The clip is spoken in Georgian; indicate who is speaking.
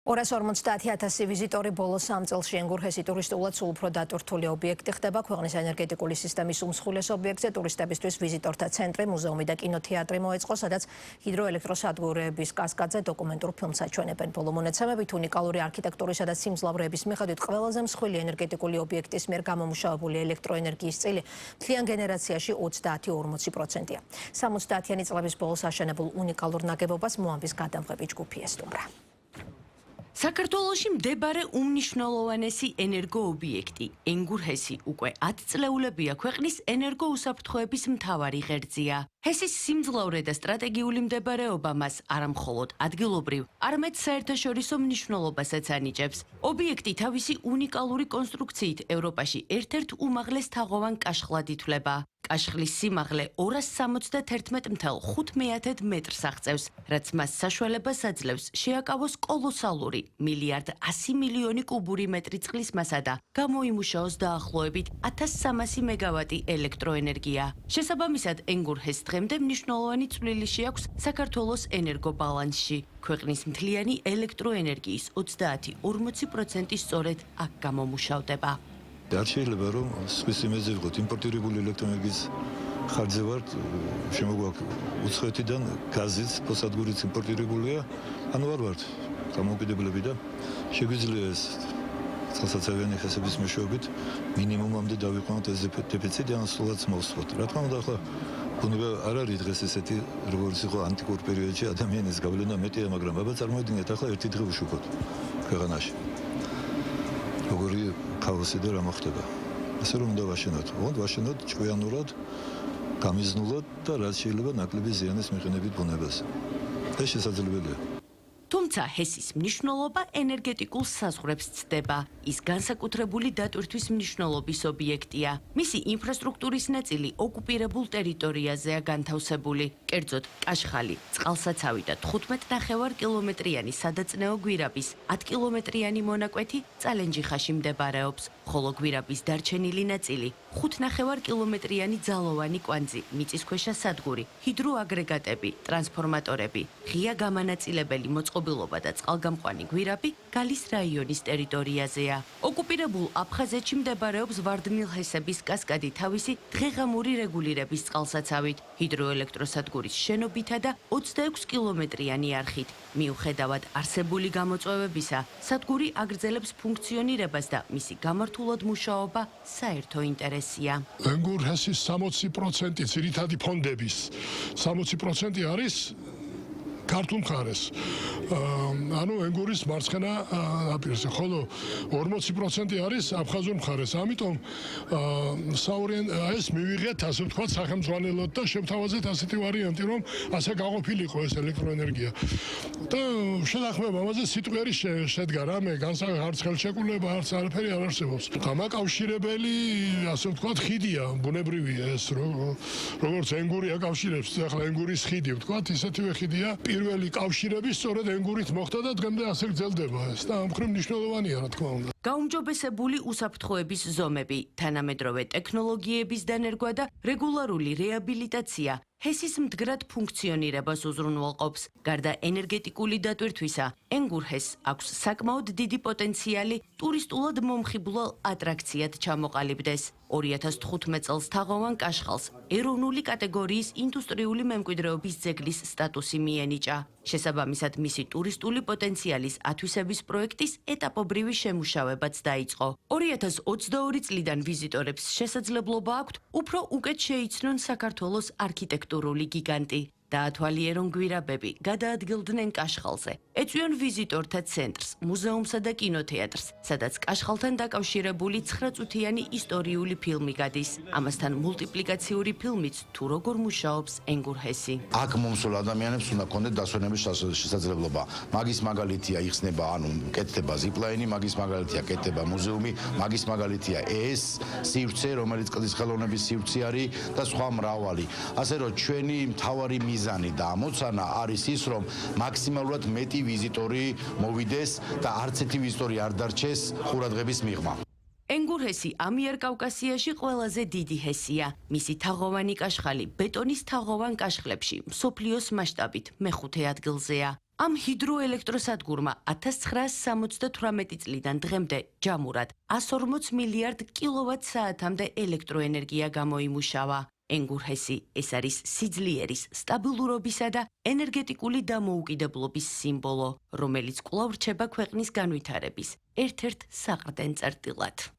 Speaker 1: 250,000 ვიზიტორი ბოლო 3 წელში ენგურჰესი ტურისტულად სულ უფრო დატვირთული ობიექტი ხდება ქვეყნის ენერგეტიკული სისტემის უმსხვილეს ობიექტზე. ტურისტებისთვის ვიზიტორთა ცენტრი, მუზეუმი და კინოთეატრი მოეწყო, სადაც ჰიდროელექტროსადგურების კასკადზე დოკუმენტურ ფილმს აჩვენებენ. ბოლო მონაცემებით უნიკალური არქიტექტურისა და სიმძლავრეების მიხედვით ყველაზე მსხვილი ენერგეტიკული ობიექტის მიერ გამომუშავებული ელექტროენერგიის წილი მთლიან გენერაციაში 30-40%-ია. 70-იანი წლების ბოლოს აშენებულ უნიკალურ ნაგებობას მოამბის გადამღები ჯგუფი ესტუმრა.
Speaker 2: საქართველოში მდებარე უმნიშვნელოვანესი ენერგოობიექტი ენგურჰესი უკვე 10 წლეულებია ქვეყნის ენერგოუსაფრთხოების მთავარი ღერძია. ჰესის სიმძლავრე და სტრატეგიული მდებარეობა მას არა მხოლოდ ადგილობრივ, არამედ საერთაშორისო მნიშვნელობასაც ანიჭებს. ობიექტი თავისი უნიკალური კონსტრუქციით ევროპაში ერთ-ერთ უმაღლეს თაღოვან კაშხლად ითვლება. კაშხლის სიმაღლე 271.5 მეტრს აღწევს, რაც მას საშუალებას აძლევს შეაკავოს კოლოსალური 1,100,000,000 კუბური მეტრი წყლის მასა და გამოიმუშაოს დაახლოებით 1300 მეგავატი ელექტროენერგია. შესაბამისად, ენგურჰეს დღემდე მნიშვნელოვანი წვლილი შეაქვს საქართველოს ენერგობალანსში. ქვეყნის მთლიანი ელექტროენერგიის 30-40% სწორედ აქ გამომუშავდება.
Speaker 3: არ შეიძლება რომ სხვის იმედზე ვიყოთ იმპორტირებული ელექტროენერგიის ხარჯზე ვართ, შემოგვაქვს უცხოეთიდან გაზიც, ფოსადგურიც იმპორტირებულია, ანუ არ ვართ დამოუკიდებლები და შეგვიძლია ეს წყალსაცავიანი ხესების მეშვეობით მინიმუმამდე დავიყვანოთ ეს დეფიციტი, ან სულაც მოვსწროთ. რა თქმა უნდა, ახლა ბუნება არ არის დღეს ესეთი, როგორც იყო ანტიკურ პერიოდში ადამიანის გავლენა მეტია, მაგრამ აბა წარმოიდგინეთ, ახლა ერთი დღე ვშუქოთ ქვეყანაში. როგორი ქაოსი და რა მოხდება. ასე რომ უნდა ვაშენოთ. ვაშენოთ ჭკვიანურად, გამიზნულად და რაც შეიძლება ნაკლები ზიანის მიყენებით ბუნებას. ეს შესაძლებელია.
Speaker 2: თუმცა ჰესის მნიშვნელობა ენერგეტიკულ საზღვრებს ცდება. ის განსაკუთრებული დატვირთვის მნიშვნელობის ობიექტია. მისი ინფრასტრუქტურის ნაწილი ოკუპირებულ ტერიტორიაზეა განთავსებული. კერძოდ, კაშხალი, წყალსაცავი და 15,5 კილომეტრიანი სადაწნეო გვირაბის 10 კილომეტრიანი მონაკვეთი წალენჯიხაში მდებარეობს, ხოლო გვირაბის დარჩენილი ნაწილი 5,5 კილომეტრიანი ძალოვანი კვანძი, მიწისქვეშა სადგური, ჰიდროაგრეგატები, ტრანსფორმატორები, ღია გამანაწილებელი მოწყობილობა და წყალგამყვანი გვირაბი გალის რაიონის ტერიტორიაზეა. ოკუპირებულ აფხაზეთში მდებარეობს ვარდმილჰესების კასკადი თავისი დღეღამური რეგულირების წყალსაცავით, ჰიდროელექტროსადგურის შენობითა და 26 კილომეტრიანი არხით. მიუხედავად არსებული გამოწვევებისა, სადგური აგრძელებს ფუნქციონირებას და მისი გამართულად მუშაობა საერთო ინტერესია.
Speaker 4: ენგურჰესის 60% ძირითადი ფონდების 60% არის ქართულ მხარეს. ანუ ენგურის მარცხენა ნაპირზე, ხოლო 40% არის აფხაზურ მხარეს. ამიტომ ეს მივიღეთ, ასე ვთქვათ, სახელმძღვანელოდ და შევთავაზეთ ასეთი ვარიანტი, რომ ასე გაყოფილიყო ეს ელექტროენერგია. და შეთანხმება ამაზე სიტყვიერი შედგა, რამე არც ხელშეკრულება, არც არაფერი არ არსებობს. დამაკავშირებელი, ასე ვთქვათ, ხიდია, ბუნებრივია ეს, როგორც ენგური აკავშირებს, ახლა ენგურის ხიდი, ვთქვათ, ისეთივე ხიდია. პირველი კავშირები სწორედ ენგურით მოხდა და დღემდე ასე გრძელდება ეს და ამ მხრივ მნიშვნელოვანია, რა თქმა უნდა.
Speaker 2: გაუმჯობესებული უსაფრთხოების ზომები, თანამედროვე ტექნოლოგიების დანერგვა და რეგულარული რეაბილიტაცია ჰესის მდგრად ფუნქციონირებას უზრუნველყოფს. გარდა ენერგეტიკული დატვირთვისა, ენგურჰესს აქვს საკმაოდ დიდი პოტენციალი ტურისტულად მომხიბვლელ ატრაქციად ჩამოყალიბდეს. 2015 წელს თაღოვან კაშხალს ეროვნული კატეგორიის ინდუსტრიული მემკვიდრეობის ძეგლის სტატუსი მიენიჭა. შესაბამისად, მისი ტურისტული პოტენციალის ათვისების პროექტის ეტაპობრივი შემუშავებაც დაიწყო. 2022 წლიდან ვიზიტორებს შესაძლებლობა აქვთ უფრო უკეთ შეიცნონ საქართველოს არქიტექტურული გიგანტი. დაათვალიერონ გვირაბები, გადაადგილდნენ კაშხალზე. ეწვიონ ვიზიტორთა ცენტრს, მუზეუმსა და კინოთეატრს, სადაც კაშხალთან დაკავშირებული 9 წუთიანი ისტორიული ფილმი გადის. ამასთან მულტიპლიკაციური ფილმიც თუ როგორ მუშაობს ენგურჰესი.
Speaker 5: აქ მომსულ ადამიანებს უნდა ქონდეთ დასვენების შესაძლებლობა. მაგის მაგალითია იხსნება, ანუ კეთდება ზიპლაინი, მაგის მაგალითია კეთდება მუზეუმი, მაგის მაგალითია ეს სივრცე, რომელიც კლდის ხელოვნების სივრცე არის და სხვა მრავალი. ასე რომ ჩვენი მთავარი მიზანი და ამოცანა არის ის, რომ მაქსიმალურად მეტი ვიზიტორი მოვიდეს და არც ერთი ვიზიტორი არ დარჩეს ყურადღების მიღმა.
Speaker 2: ენგურჰესი ამიერკავკასიაში ყველაზე დიდი ჰესია. მისი თაღოვანი კაშხალი ბეტონის თაღოვან კაშხლებში მსოფლიოს მასშტაბით მეხუთე ადგილზეა. ამ ჰიდროელექტროსადგურმა 1978 წლიდან დღემდე ჯამურად 140 მილიარდ კილოვატ-საათამდე ელექტროენერგია გამოიმუშავა. ენგურჰესი ეს არის სიძლიერის, სტაბილურობისა და ენერგეტიკული დამოუკიდებლობის სიმბოლო, რომელიც კვლავ რჩება ქვეყნის განვითარების ერთ-ერთ საყრდენ წერტილად.